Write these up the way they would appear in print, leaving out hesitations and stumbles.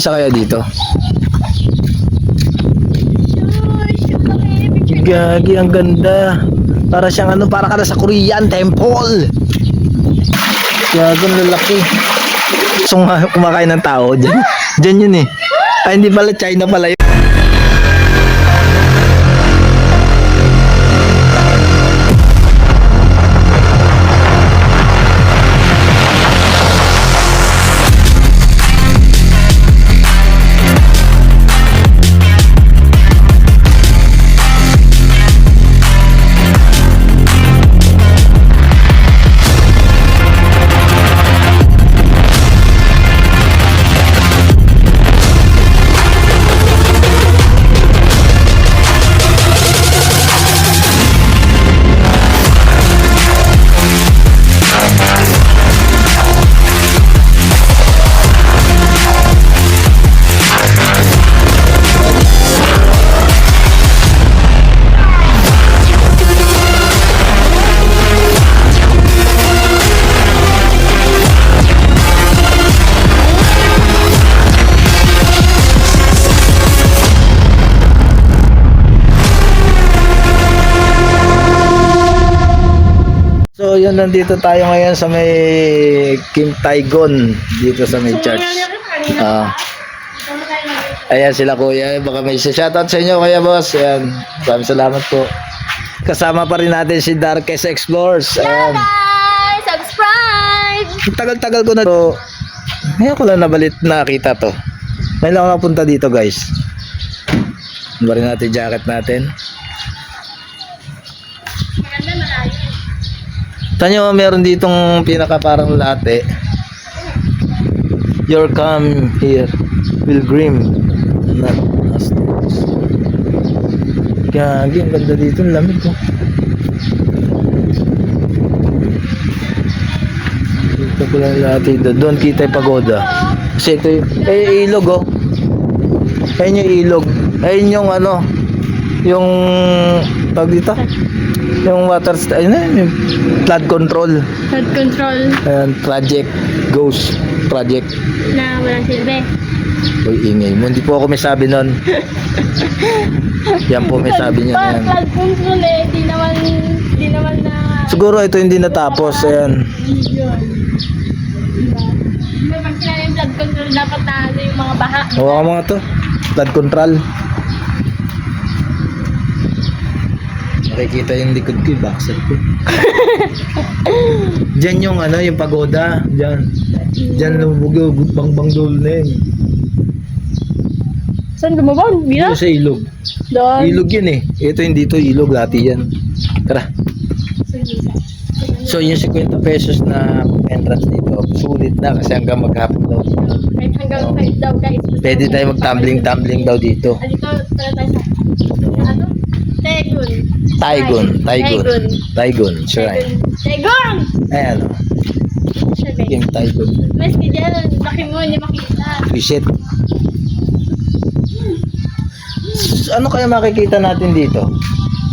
Isa kaya dito? Gagi, ang ganda. Para siyang ano, para ka na sa Korean temple. Gagi, ang lalaki. So kumakain ng tao dyan. Dyan yun eh. Ay, hindi pala, China pala yun. So yun, nandito tayo ngayon sa may Kim Tae-gon, dito sa may church. Ayan sila kuya, baka may shoutout sa inyo kuya boss. Ayan, maraming salamat po. Kasama pa rin natin si Darkest Explores. Ayan. Guys, subscribe! Tagal-tagal ko na to. Ngayon ko lang nakita to. Ngayon lang ako napunta dito guys. Bari natin jacket natin. Maganda malayo. Tanyo, meron ditong pinaka parang latte. Your come here, pilgrim. Not us. Gagi, ang ganda dito, ang lamig ko. Dito ko lang latte dito. Doon kita yung pagoda. Kasi ito yung, ilog oh. Ayun yung ilog. Ayun yung ano, yung tawag dito. Yung water, ayun na, yung flood control. Flood control Ayan, project, ghost project. na walang silbi. Uy, ingay mo. Hindi po ako may sabi nun. Yan po may sabi niya yan. Flood control eh, di naman na... Siguro ito hindi natapos. Ayan. Yun. Diba? Pag sinabi yung flood control, dapat na ano yung mga baha. Hawa ka mga to. Flood control. Nakikita yung likod ko, yung backside ko. Diyan yung ano, yung pagoda. Diyan. Diyan lumubog, bang dulo na yun. Saan dumabang? Dito sa ilog. Doon. Ilog yun eh. Ito yung dito, ilog, dati yan. Tara. So yung 50 pesos na entrance dito, sulit na kasi hanggang maghapon daw. Kahit hanggang 5 daw guys. Pwede tayo mag-tumbling daw dito. Dito, tara tayo sa... Ano? Tae-gon Shrine. Tae-gon! Ayan o. Siya guys. Kim Tae-gon. Mas ka dyan, laki mo, hindi makita. Reset. Ano kaya makikita natin dito?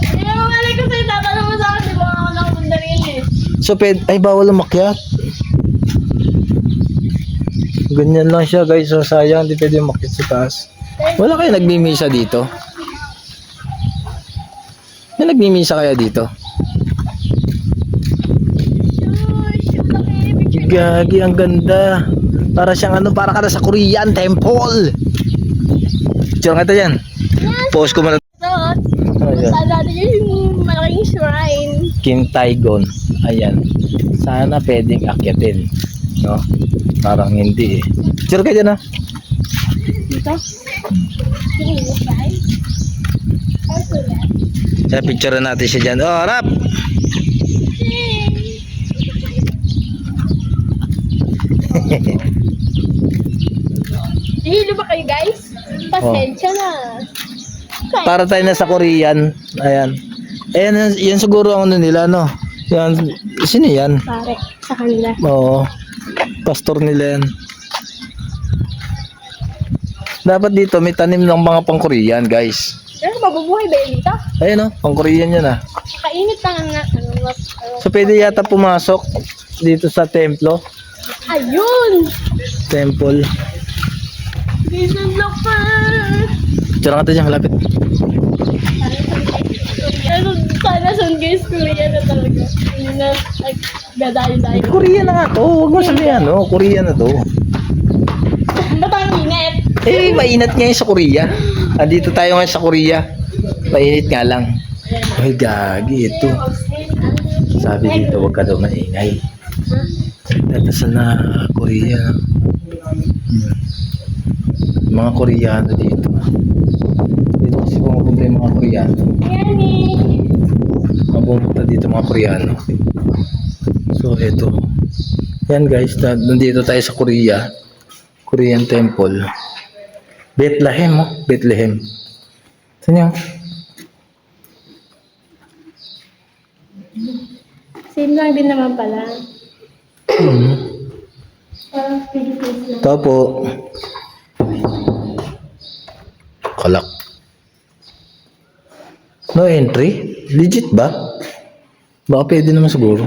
Kaya mamalay ko sa'yo, tatanong mo sa akin, di ba ako nakapunta rin eh. So, ay bawal umakyat. Ganyan lang siya guys. So, sayang, hindi pwede umakyat sa taas. Wala kayo nagmimisa dito? May nagmimisa kaya dito? Gagi, ang ganda. Para siyang ano, para ka na sa Korean temple. Picture nga ito yan. Post ko muna. Saan natin yung malaking shrine. Kim Tae-gon. Ayan. Sana pwedeng akyatin. No? Parang hindi eh. Picture ka dyan ah. Dito? Yung shrine? Sa picture natin siya dyan. Oh, harap! Hilo ba kayo guys? Pasensya na. Para tayo na sa Korean. Ayan. Ayan, yan siguro ang ano nila, no? Yan, sino yan? Pare, sa kanila. Oo. Pastor nila yan. Dapat dito may tanim ng mga pang-Korean, guys. Pero mabubuhay ba yun dito? Ayun, no? Pang-Korean yan, ah. Kainit lang nga. So, pwede yata pumasok dito sa templo. Ayun! Temple. Jason Lockman! Tsara ka dyan, malapit. Sana Sungay Korea na talaga. Hindi na nagdadayo-dayo. Korea na nga to. Huwag mo sabihin ano. Korea na to. Ba't ang init? Eh, mainit ngayon sa Korea. Andito tayo ngayon sa Korea. Mainit nga lang. Ay, gagi. Ito. Sabi dito, huwag ka daw maingay. Dito na Korea. Mga Koreano dito. Dito kasi pumunta yung mga Koreano. Ayan eh. Pumunta dito mga Koreano. So, ito. Yan guys, nandito tayo sa Korea. Korean Temple. Bethlehem, oh. Bethlehem. Saan yun? Same lang din naman pala. Hmm. Parang Philippines lang. Ito po. Kalak. No entry? Legit ba? Baka pwede naman siguro.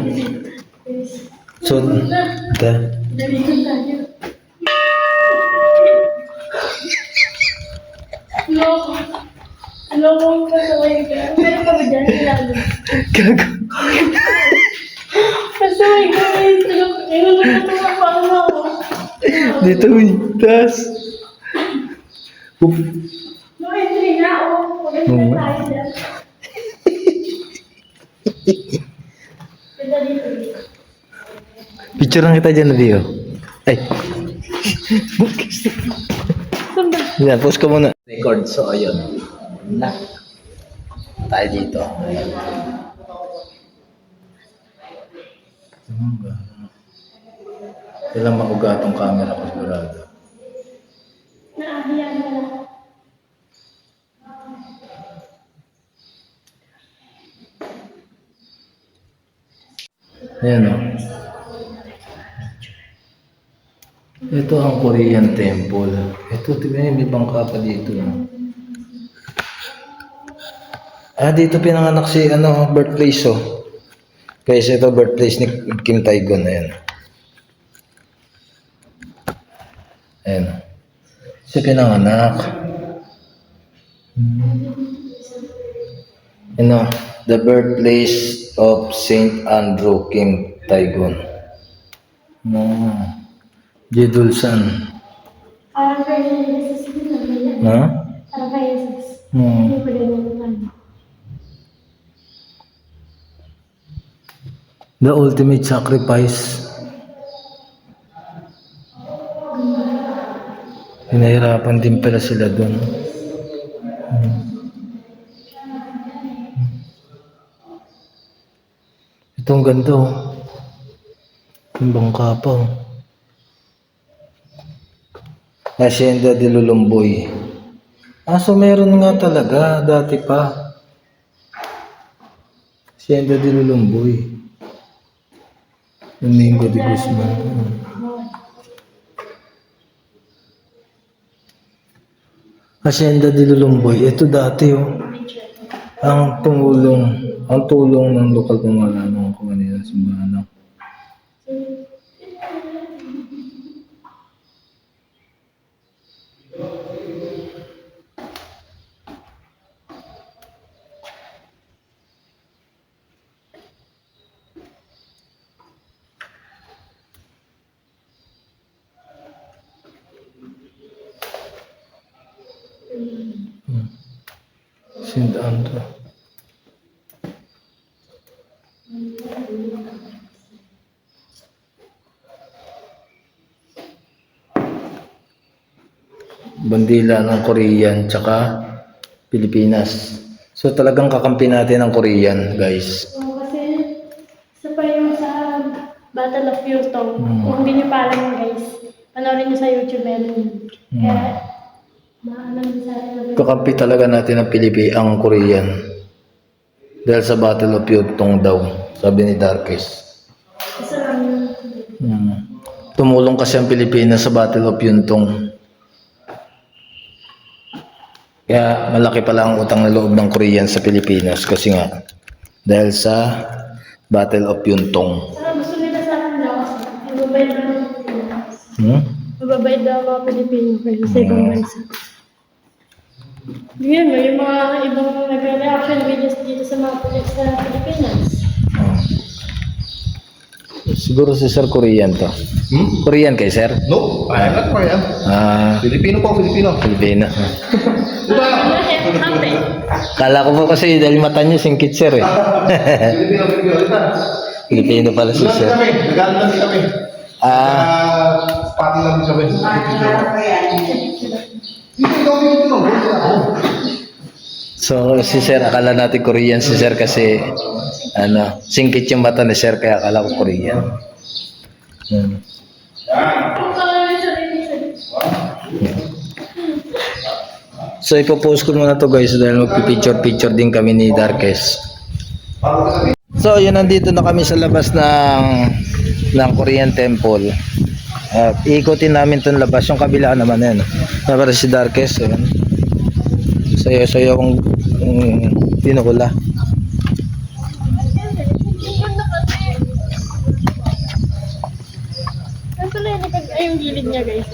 So, ito. Dalihan tayo. Loko. Lokong kasaway ka. Meron ka ba dyan? Lalo. Gago. Kasaway ka guys. Nilulunod na paano ako. Dito, tas. No entry na. Maganda tayo dyan. Ganda dito. Picture lang kita dyan, Dio. Ay. Saan ba? Yan, post ko muna. Record, so ayun. Na. Tayo dito. Kailang mauga tong camera ko sigurado. Naahiyan mo na. Ayan o. Ito ang Korean Temple. Ito, tignan niyo, may bangka pa dito. Ah, dito pinanganak si, birthplace, oh. Guys, ito birthplace ni Kim Tae-gon. Ayan. Ayan. Siya pinanganak. The birthplace of Saint Andrew Kim Tae-gon. Jedulsan. Parang kay Jesus din naman. Ha? Parang kay Jesus. Hmm. Hindi ko din naman. The ultimate sacrifice. Hinahirapan din pala sila doon. Itong ganito. Yung bangka pa. Hacienda de Lulumboy. Ah, so meron nga talaga. Dati pa. Hacienda de Lulumboy. Domingo de Guzman. Hacienda de Lulumboy. Ito dati, oh. Ang tulong ng lokal pamahalaan ng kanila simbahan. Saint Andrew. Bandila ng Korean tsaka Pilipinas. So talagang kakampi natin ang Korean, guys. Oo, kasi isa pa yung sa Battle of Yurtong. Kung hindi nyo pa alam guys, panoorin nyo sa YouTube meron yun. Kaya, maalam nyo sa akin. Kakampi talaga natin ang Korean. Dahil sa Battle of Yurtong daw, sabi ni Darkes. Isa lang yun. Tumulong kasi ang Pilipinas sa Battle of Yurtong. Kaya malaki pala ang utang na loob ng Korean sa Pilipinas kasi nga dahil sa Battle of Yurtong. Saka gusto nila sa akin daw kasi, yung mobile ba ng Pilipinas? mababait daw ang mga Pilipino kaysa sa ibang bansa. Ngayon, may mga ibang nag-reaction videos dito sa mga pulis sa Pilipinas. Siguro si Sir Korean to. Korean kay Sir? No, I'm not Korean. Filipino po, Filipino. Filipino. Happy. Kala ko po kasi dahil mata niyo singkit Sir eh. Filipino, Filipino. Ito. Filipino pala si Nagano Sir. kami, nagano lang din kami. Party lang din kami. Filipino, Filipino. So si Sir, akala natin Korean si Sir kasi ano, singkit yung mata ni Sir kaya akala ko Korean. So ipopost ko muna to guys dahil magpipicture-picture din kami ni Darkes. So yun, nandito na kami sa labas ng Korean Temple. At ikutin namin tong labas, yung kabila naman yan. Para si Darkes, ayan. Sayo-sayo ang tinukula. Ang tuloy na ay yung gilid niya guys.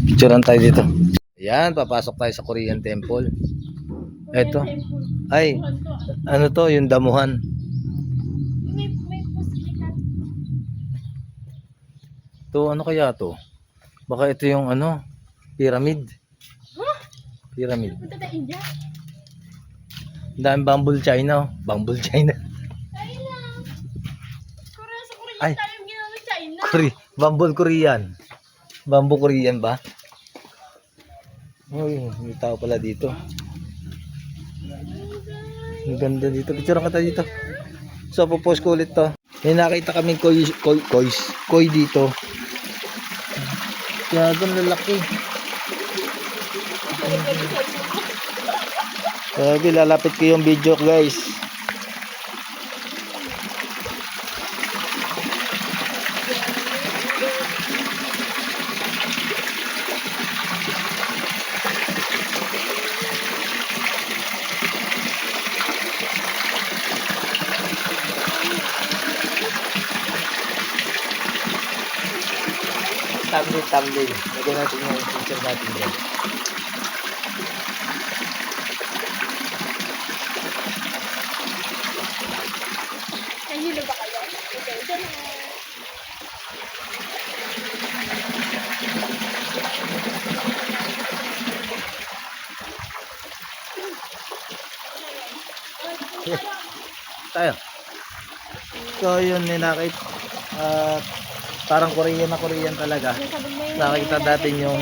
Picturean tayo dito. Ayan, papasok tayo sa Korean Temple. Eto. Ay, ano to, yung damuhan. May posibilidad. To, ano kaya to? Baka ito yung ano, pyramid. Pyramid. Punta tayo India. Ang daming bamboo China. Oh. Bamboo China. China. Korea sa Korea Ay. tayo ginamit China. Bamboo Korean. Bamboo Korean ba? Uy, may tao pala dito. Ang ganda dito. Picture ka tayo dito. So, pupost ko ulit to. May nakita kaming koi dito. Kaya ganun lalaki. Sabi, lalapit ko yung video guys. Thumbnail. Lagyan natin yung picture natin dyan. Nahilo ba kayo? Okay, ito na. Tayo. So yun, ninakit. Parang Korean na Korean talaga. Nakita natin yung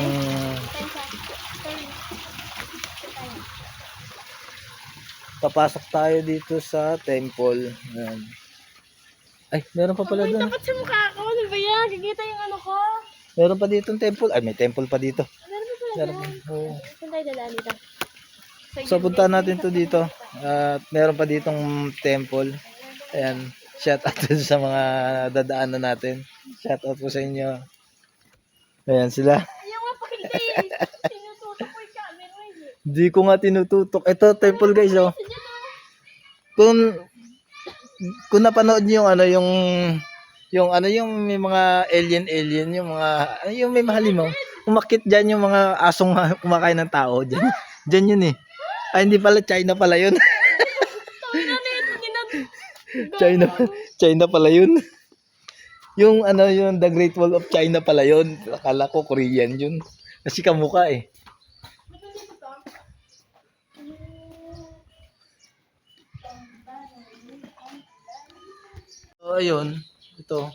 papasok tayo dito sa temple. Ayan. Ay, meron pa pala Ay, doon. takot sa mukha ko. Ano ba yan? Gagita yung ano ko. Meron pa dito yung temple. Ay, may temple pa dito. Meron pa pala Meron pa. dyan. Oo. Saan tayo dadaan dito? So puntahan natin to dito. At meron pa ditong temple. Ayan. Shout out sa mga dadaanan natin. Shout out po sa inyo. Ayan sila. Ayaw nga pakindi. Tinututok ko yung camera eh. Hindi ko nga tinututok. Ito temple guys oh. Kung napanood niyo yung ano yung may mga alien yung mga yung may mahalimaw. Umakit diyan yung mga asong kumakain ng tao diyan. Diyan yun eh. Ay hindi pala, China pala yun. China pala yun. Yung ano yung The Great Wall of China pala yun. Akala ko Korean yun. Kasi kamukha eh. So ayun, ito.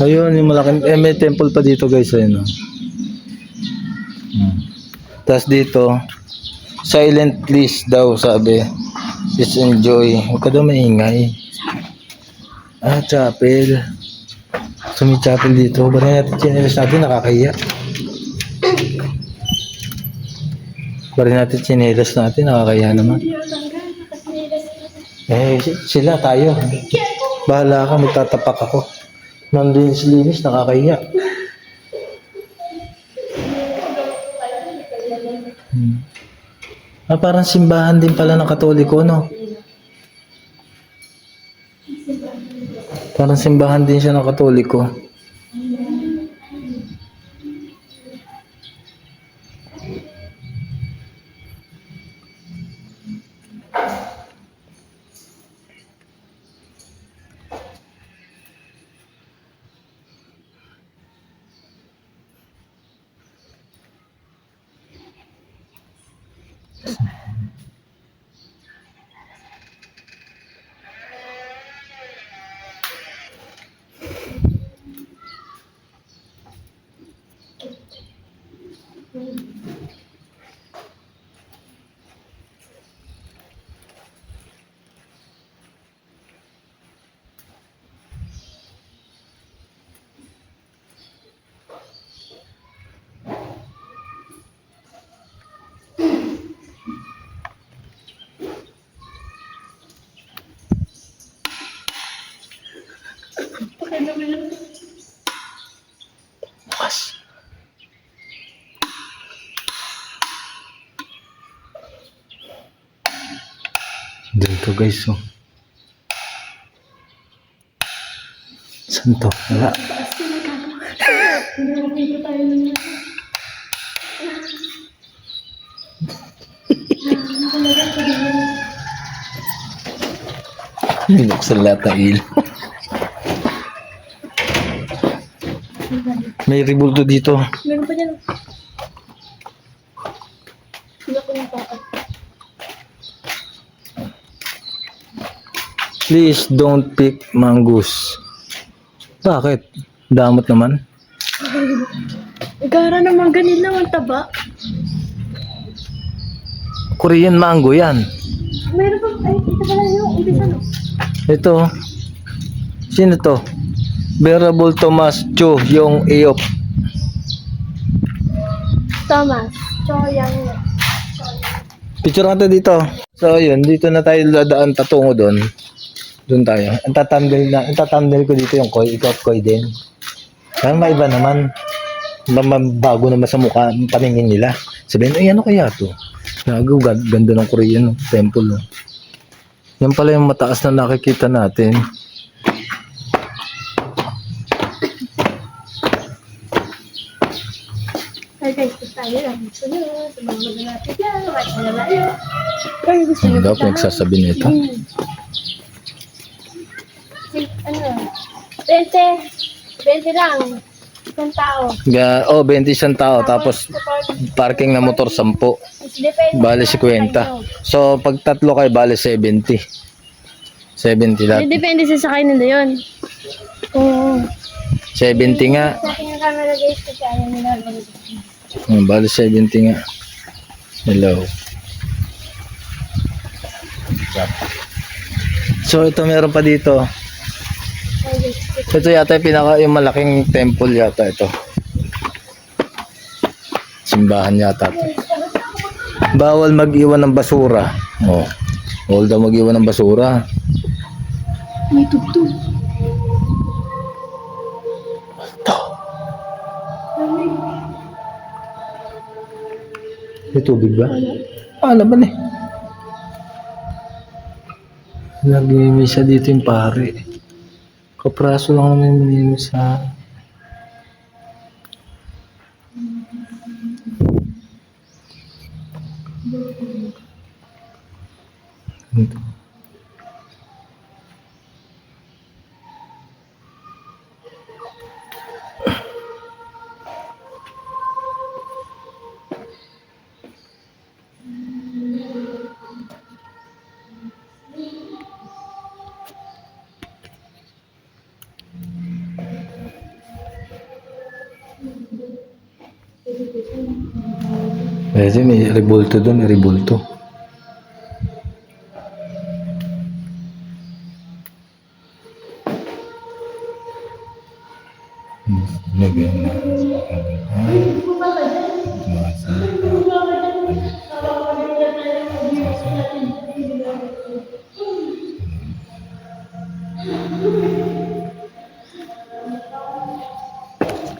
Ayun, yung malaking may temple pa dito guys, ayun. Tapos dito, silent please daw sabi. Just enjoy. Huwag ka daw maingay. Chapel. So may chapel dito. Ba rin natin chinelas natin, nakakahiya. Ba rin natin chinelas natin, nakakahiya naman. Sila, tayo. Bahala ka, magtatapak ako. Linis, nakakahiya. Parang simbahan din pala ng Katoliko, no? Parang simbahan din siya ng Katoliko. Bukas. Dito guys, oh. Saan to? Wala. Hindi ko tayo nila. Binuksan lahat ng ilaw. May ribulto dito. Meron pa dyan. Sila ko yung papa. Please don't pick mangoes. Bakit? Damot naman. Gara naman ganun lang ang taba. Korean mango yan. Meron pa, ay, ito pala yung umpisa no. Ito. Sino to? Venerable Thomas Cho, yung Eop. Thomas. Choyang. Picture natin dito. So, yun. Dito na tayo dadaan tatungo doon. Doon tayo. Ang tatandel ko dito yung koi. Ikaw koi din. Parang maiba naman. Bago naman sa mukha ang paningin nila. Sabihin, ay ano kaya to? Gago, ganda ng Korean temple. Yan pala yung mataas na nakikita natin. Ay guys, gusto tayo lang. Gusto nyo. Tumawag na natin yan. Kahit na layo. Ay, gusto nyo. Ano daw pinagsasabi nito? Ano? 20 lang. Isang tao. 20 isang tao. Tapos parking na motor 10. Depende. Bale 50. So pag tatlo kayo bale 70. 70 lahat. Depende sa sakay nila yun. Oo. 70 nga. Sa akin yung camera guys kasi ayaw nila. Bale 70 nga. Hello. So ito meron pa dito. Ito yata yung malaking temple yata ito. Simbahan yata ito. Bawal mag-iwan ng basura. Oh. Bawal daw mag-iwan ng basura. May tugtog. Ito. May tubig ba? Laban eh. Nag-mimisa dito yung pare. Kapraso lang naman yung minimisa. Ito. May rebulto doon, may rebulto.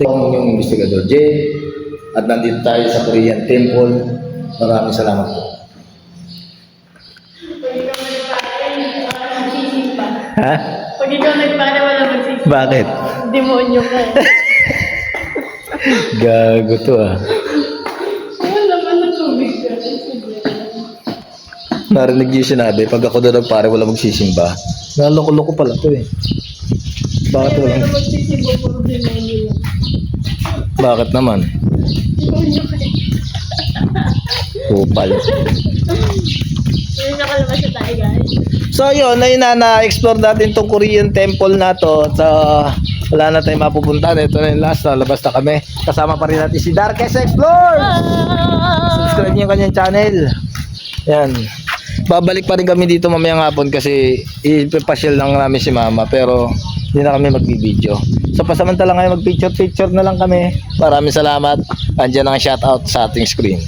Ako yung investigador Jay at nandito tayo sa Korean Temple. Maraming salamat po. Ha? Pag ikaw nagpara, wala Bakit? Demonyo ka eh. Gago to ah. Ano naman ang tubig ka? Narinig niyo yung sinabi, pag ako doon pare wala magsisimba. Naloko-loko pala to eh. Bakit Kaya walang... meron magsisibo puro demonyo lang. Bakit naman? Demonyo ka eh. Kupal. Yun nakalabas na tayo guys. So yun, ayun na-explore natin tong Korean temple na to. So, wala na tayong mapupuntahan. Ito na yung last, labas na kami. Kasama pa rin natin si Darkest Explore! Subscribe niyo yung kanyang channel. Yan. Babalik pa rin kami dito mamayang hapon kasi ipapasyal lang namin si Mama pero hindi na kami magbibideo. So pasamantala ngayon mag-picture-picture na lang kami. Maraming salamat. Andiyan ang shoutout sa ating screen.